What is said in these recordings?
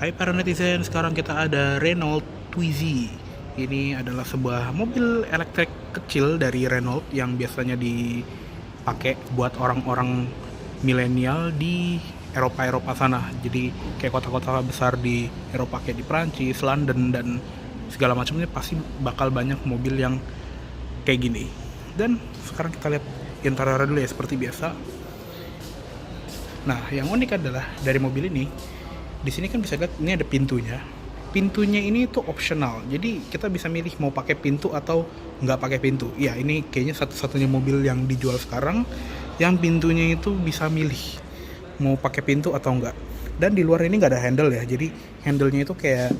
Hai para netizen, sekarang kita ada Renault Twizy. Ini adalah sebuah mobil elektrik kecil dari Renault yang biasanya dipakai buat orang-orang milenial di Eropa sana. Jadi kayak kota-kota besar di Eropa kayak di Prancis, London dan segala macamnya pasti bakal banyak mobil yang kayak gini. Dan sekarang kita lihat interior dulu ya seperti biasa. Nah, yang unik adalah dari mobil ini, di sini kan bisa lihat ini ada pintunya. Pintunya ini tuh optional, jadi kita bisa milih mau pakai pintu atau nggak pakai pintu. Ya, ini kayaknya satu-satunya mobil yang dijual sekarang yang pintunya itu bisa milih mau pakai pintu atau enggak. Dan di luar ini nggak ada handle ya, jadi handle-nya itu kayak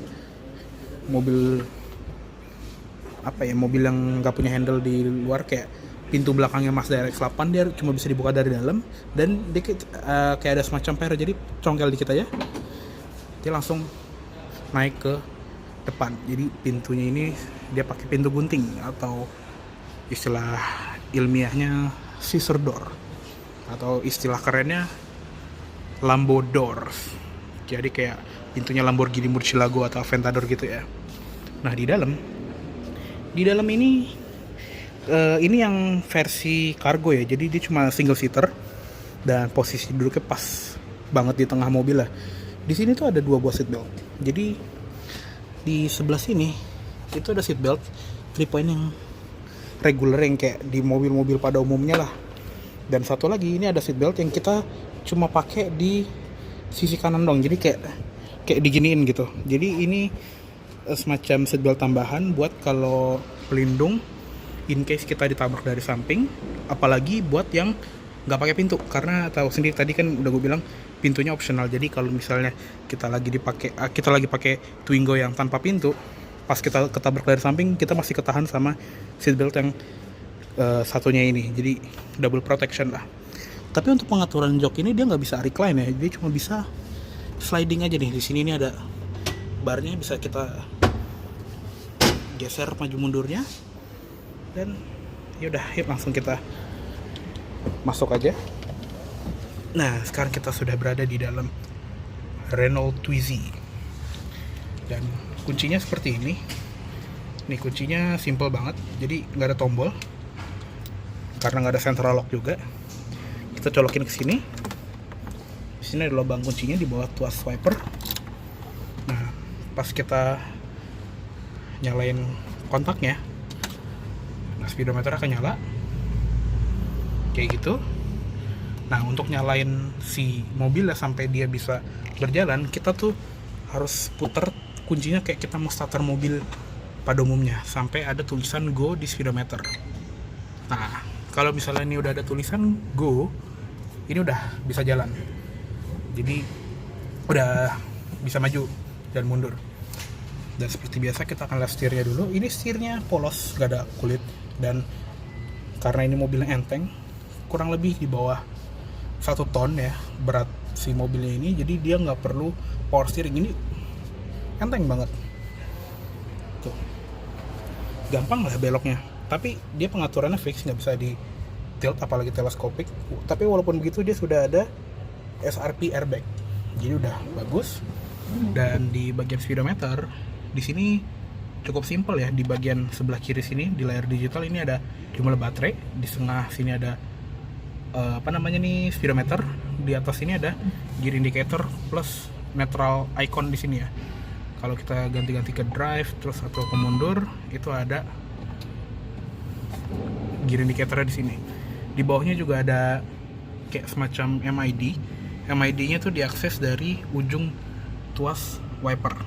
mobil apa ya, mobil yang nggak punya handle di luar, kayak pintu belakangnya Mazda RX-8 dia cuma bisa dibuka dari dalam, dan dia kayak ada semacam per, jadi congkel dikit aja dia langsung naik ke depan. Jadi pintunya ini dia pakai pintu gunting atau istilah ilmiahnya scissor door atau istilah kerennya Lambo doors. Jadi kayak pintunya Lamborghini Murcielago atau Aventador gitu ya. Nah, di dalam ini yang versi cargo ya, jadi dia cuma single seater dan posisi duduknya pas banget di tengah mobil lah. Di sini tuh ada dua buah seat belt, jadi di sebelah sini itu ada seat belt 3 point yang regular yang kayak di mobil-mobil pada umumnya lah, dan satu lagi ini ada seat belt yang kita cuma pakai di sisi kanan dong, jadi kayak diginiin gitu. Jadi ini semacam seat belt tambahan buat kalau pelindung in case kita ditabrak dari samping, apalagi buat yang nggak pakai pintu, karena tahu sendiri tadi kan udah gue bilang pintunya optional. Jadi kalau misalnya kita lagi pakai Twingo yang tanpa pintu, pas kita ketabrak dari samping kita masih ketahan sama seatbelt yang satunya ini, jadi double protection lah. Tapi untuk pengaturan jok ini dia nggak bisa recline ya, dia cuma bisa sliding aja nih. Di sini ini ada barnya, bisa kita geser maju mundurnya. Dan yaudah, yuk langsung kita masuk aja. Nah, sekarang kita sudah berada di dalam Renault Twizy. Dan kuncinya seperti ini. Nih, kuncinya simple banget, jadi nggak ada tombol karena nggak ada central lock juga. Kita colokin ke sini. Di sini ada lubang kuncinya di bawah tuas wiper. Nah, pas kita nyalain kontaknya, nah, speedometer akan nyala kayak gitu. Nah, untuk nyalain si mobil ya sampai dia bisa berjalan, kita tuh harus puter kuncinya kayak kita mau starter mobil pada umumnya sampai ada tulisan go di speedometer. Nah, kalau misalnya ini udah ada tulisan go, ini udah bisa jalan, jadi udah bisa maju dan mundur. Dan seperti biasa kita akan lihat setirnya dulu. Ini setirnya polos, gak ada kulit, dan karena ini mobilnya enteng, kurang lebih di bawah 1 ton ya berat si mobilnya ini, jadi dia nggak perlu power steering. Ini enteng banget tuh, gampang lah beloknya, tapi dia pengaturannya fix, nggak bisa di tilt apalagi teleskopik. Tapi walaupun begitu dia sudah ada SRP airbag, jadi udah bagus. Dan di bagian speedometer di sini cukup simpel ya. Di bagian sebelah kiri sini di layar digital ini ada jumlah baterai, di tengah sini ada speedometer, di atas ini ada gear indicator plus neutral icon di sini ya. Kalau kita ganti-ganti ke drive terus atau ke mundur, itu ada gear indicator di sini. Di bawahnya juga ada kayak semacam MID. MID-nya tuh diakses dari ujung tuas wiper.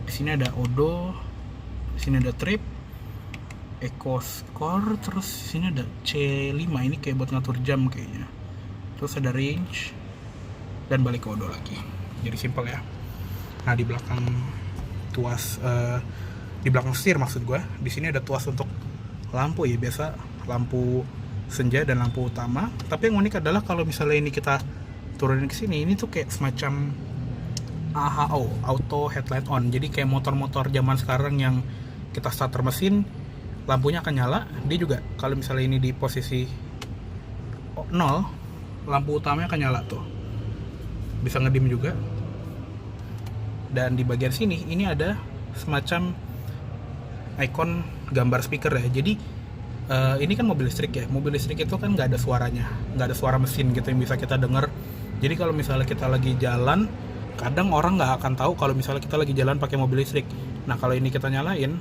Di sini ada odo, di sini ada trip, eco score, terus di sini ada C5, ini kayak buat ngatur jam kayaknya. Terus ada range dan balik ke odo lagi. Jadi simple ya. Nah, di belakang tuas di belakang setir maksud gua, di sini ada tuas untuk lampu ya, biasa lampu senja dan lampu utama. Tapi yang unik adalah kalau misalnya ini kita turunin ke sini, ini tuh kayak semacam AHO, auto headlight on. Jadi kayak motor-motor zaman sekarang yang kita starter mesin, lampunya akan nyala. Dia juga kalau misalnya ini di posisi 0, lampu utamanya akan nyala tuh. Bisa ngedim juga. Dan di bagian sini ini ada semacam icon gambar speaker ya. Jadi ini kan mobil listrik ya. Mobil listrik itu kan nggak ada suaranya, nggak ada suara mesin gitu yang bisa kita dengar. Jadi kalau misalnya kita lagi jalan, kadang orang nggak akan tahu kalau misalnya kita lagi jalan pakai mobil listrik. Nah kalau ini kita nyalain,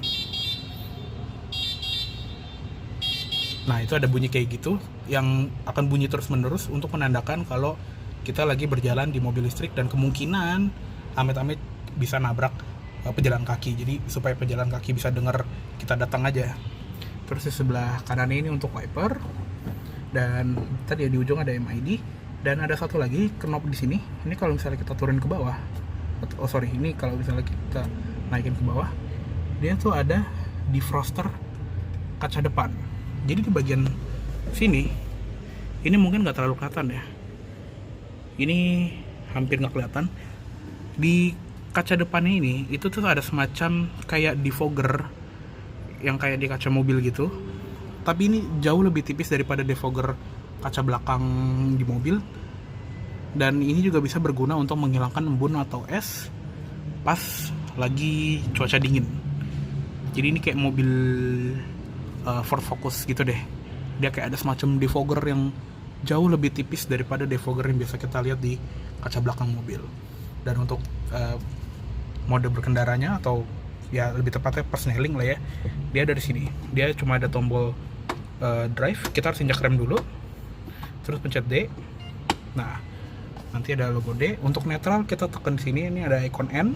nah itu ada bunyi kayak gitu yang akan bunyi terus menerus untuk menandakan kalau kita lagi berjalan di mobil listrik, dan kemungkinan amit-amit bisa nabrak pejalan kaki. Jadi supaya pejalan kaki bisa dengar kita datang aja. Terus di sebelah kanan ini untuk wiper, dan tadi di ujung ada MID, dan ada satu lagi knob di sini. Ini kalau misalnya kita turun ke bawah, ini kalau misalnya kita naikin ke bawah, dia tuh ada defroster kaca depan. Jadi di bagian sini, ini mungkin nggak terlalu kelihatan ya. Ini hampir nggak kelihatan. Di kaca depannya ini, itu tuh ada semacam kayak defogger yang kayak di kaca mobil gitu, tapi ini jauh lebih tipis daripada defogger kaca belakang di mobil. Dan ini juga bisa berguna untuk menghilangkan embun atau es pas lagi cuaca dingin. Jadi ini kayak mobil Ford Focus gitu deh. Dia kayak ada semacam defogger yang jauh lebih tipis daripada defogger yang biasa kita lihat di kaca belakang mobil. Dan untuk mode berkendaranya, atau ya lebih tepatnya persneling lah ya, dia dari sini. Dia cuma ada tombol drive. Kita harus injak rem dulu, terus pencet D. Nah, nanti ada logo D. Untuk netral kita tekan sini, ini ada icon N.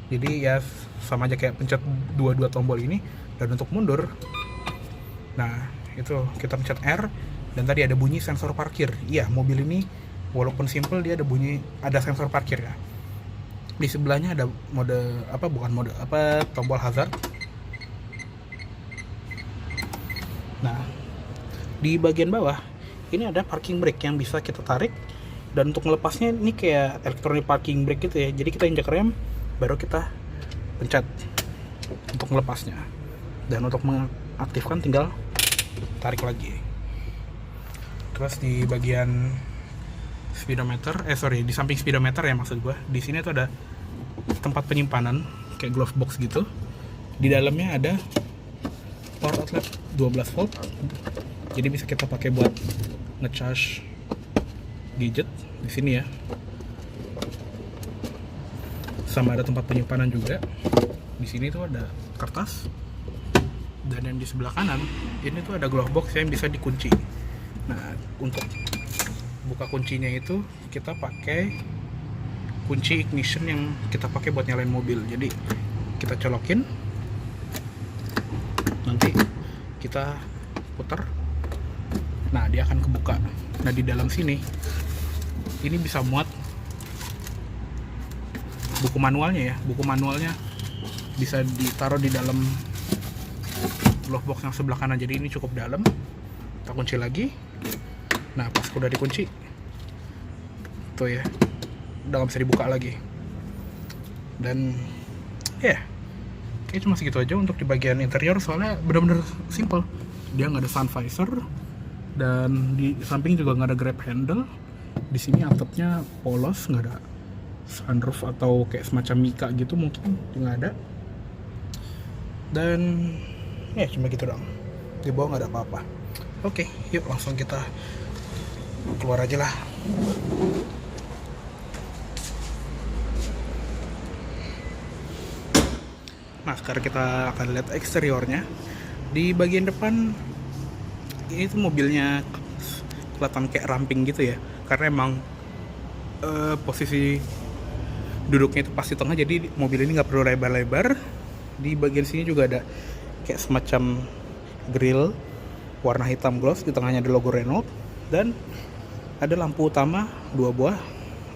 Jadi ya sama aja kayak pencet dua tombol ini. Dan untuk mundur, nah itu kita pencet R, dan tadi ada bunyi sensor parkir. Iya, mobil ini walaupun simple dia ada sensor parkir ya. Di sebelahnya ada tombol hazard. Nah, di bagian bawah ini ada parking brake yang bisa kita tarik, dan untuk melepasnya ini kayak electronic parking brake gitu ya. Jadi kita injak rem, baru kita pencet untuk melepasnya, dan untuk mengaktifkan tinggal tarik lagi. Terus di bagian speedometer, di samping speedometer ya maksud gua, di sini tuh ada tempat penyimpanan kayak glove box gitu. Di dalamnya ada power outlet 12 volt. Jadi bisa kita pakai buat ngecharge gadget di sini ya. Sama ada tempat penyimpanan juga. Di sini tuh ada kertas. Dan yang di sebelah kanan ini tuh ada glove box yang bisa dikunci. Nah, untuk buka kuncinya itu kita pakai kunci ignition yang kita pakai buat nyalain mobil. Jadi kita colokin, nanti kita putar, nah dia akan kebuka. Nah di dalam sini ini bisa muat buku manualnya ya. Buku manualnya bisa ditaruh di dalam glove box yang sebelah kanan. Jadi ini cukup dalam. Kita kunci lagi. Nah pas udah dikunci tuh ya, udah gak bisa dibuka lagi. Dan ya kayak cuma segitu aja untuk di bagian interior, soalnya bener-bener simple. Dia nggak ada sun visor, dan di samping juga nggak ada grab handle. Di sini atapnya polos, nggak ada sunroof atau kayak semacam Mika gitu, mungkin nggak ada. Dan ya cuma gitu dong, di bawah nggak ada apa-apa. Oke, yuk langsung kita keluar aja lah. Nah sekarang kita akan lihat eksteriornya. Di bagian depan ini tuh mobilnya kelihatan kayak ramping gitu ya, karena emang posisi duduknya itu pas di tengah, jadi mobil ini nggak perlu lebar-lebar. Di bagian sini juga ada kayak semacam grill warna hitam gloss, di tengahnya ada logo Renault, dan ada lampu utama 2 buah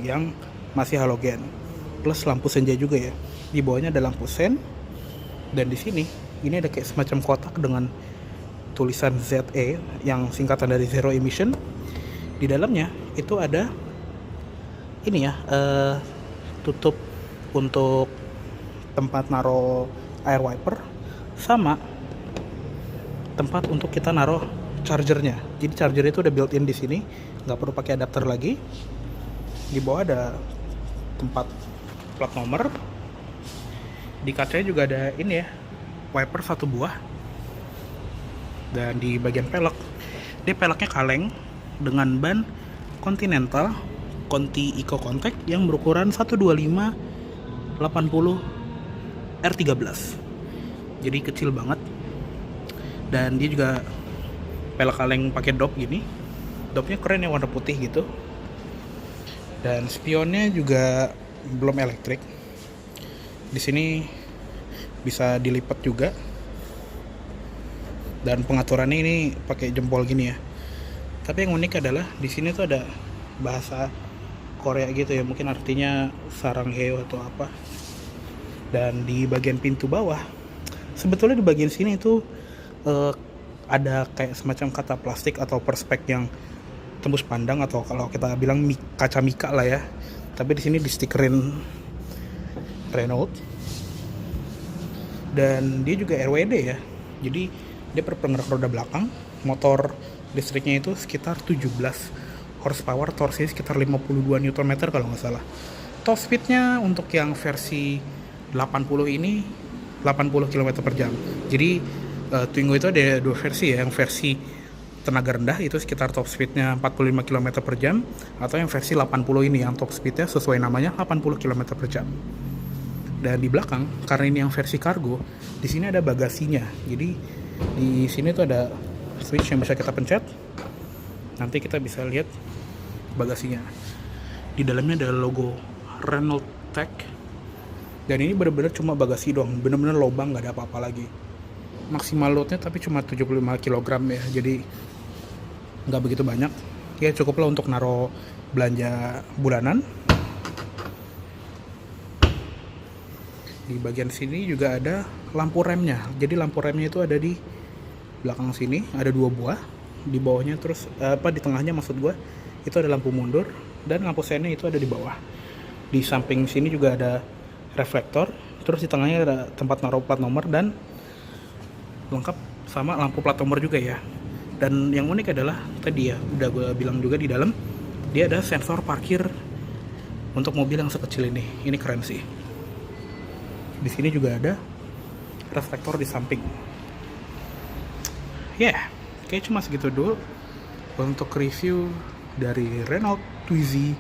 yang masih halogen, plus lampu senja juga ya. Di bawahnya ada lampu sen, dan di sini ini ada kayak semacam kotak dengan tulisan ZE yang singkatan dari Zero Emission. Di dalamnya itu ada ini ya, tutup untuk tempat naruh air wiper, sama tempat untuk kita naruh chargernya. Jadi charger itu udah built-in di sini, nggak perlu pakai adapter lagi. Di bawah ada tempat plat nomor. Di kacanya juga ada ini ya, wiper satu buah. Dan di bagian pelek, dia peleknya kaleng dengan ban Continental Conti Eco Contact yang berukuran 125/80 R13. Jadi kecil banget. Dan dia juga pelek kaleng pakai dop gini. Dopnya keren ya, warna putih gitu. Dan spionnya juga belum elektrik. Di sini bisa dilipat juga. Dan pengaturannya ini pakai jempol gini ya. Tapi yang unik adalah di sini tuh ada bahasa Korea gitu ya, mungkin artinya sarangheo atau apa. Dan di bagian pintu bawah, sebetulnya di bagian sini itu ada kayak semacam kata plastik atau perspek yang tembus pandang, atau kalau kita bilang kaca mika lah ya. Tapi di sini di stikerin Renault. Dan dia juga RWD ya. Jadi dia berpenggerak roda belakang. Motor listriknya itu sekitar 17 horsepower, torsinya sekitar 52 Nm kalau nggak salah. Top speednya untuk yang versi 80 ini 80 km/jam. Jadi Twingo itu ada dua versi ya, yang versi tenaga rendah itu sekitar top speednya 45 km/jam, atau yang versi 80 ini yang top speednya sesuai namanya 80 km/jam. Dan di belakang, karena ini yang versi kargo, di sini ada bagasinya. Jadi di sini tuh ada switch yang bisa kita pencet. Nanti kita bisa lihat bagasinya. Di dalamnya ada logo Renault Tech. Dan ini benar-benar cuma bagasi doang, benar-benar lobang, nggak ada apa-apa lagi. Maksimal loadnya tapi cuma 75 kg ya, jadi nggak begitu banyak. Ya cukuplah untuk naruh belanja bulanan. Di bagian sini juga ada lampu remnya. Jadi lampu remnya itu ada di belakang sini, ada 2 buah. Di bawahnya terus di tengahnya maksud gue, itu ada lampu mundur, dan lampu sennya itu ada di bawah. Di samping sini juga ada reflektor, terus di tengahnya ada tempat naruh plat nomor, dan lengkap sama lampu plat nomor juga ya. Dan yang unik adalah tadi ya, udah gue bilang juga di dalam dia ada sensor parkir untuk mobil yang sekecil ini. Ini keren sih. Di sini juga ada reflektor di samping. Ya, kayak cuma segitu dulu untuk review dari Renault Twizy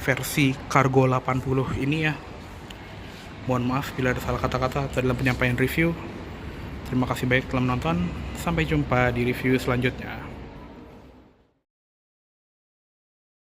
versi Cargo 80 ini ya. Mohon maaf bila ada salah kata-kata dalam penyampaian review. Terima kasih banyak telah menonton. Sampai jumpa di review selanjutnya.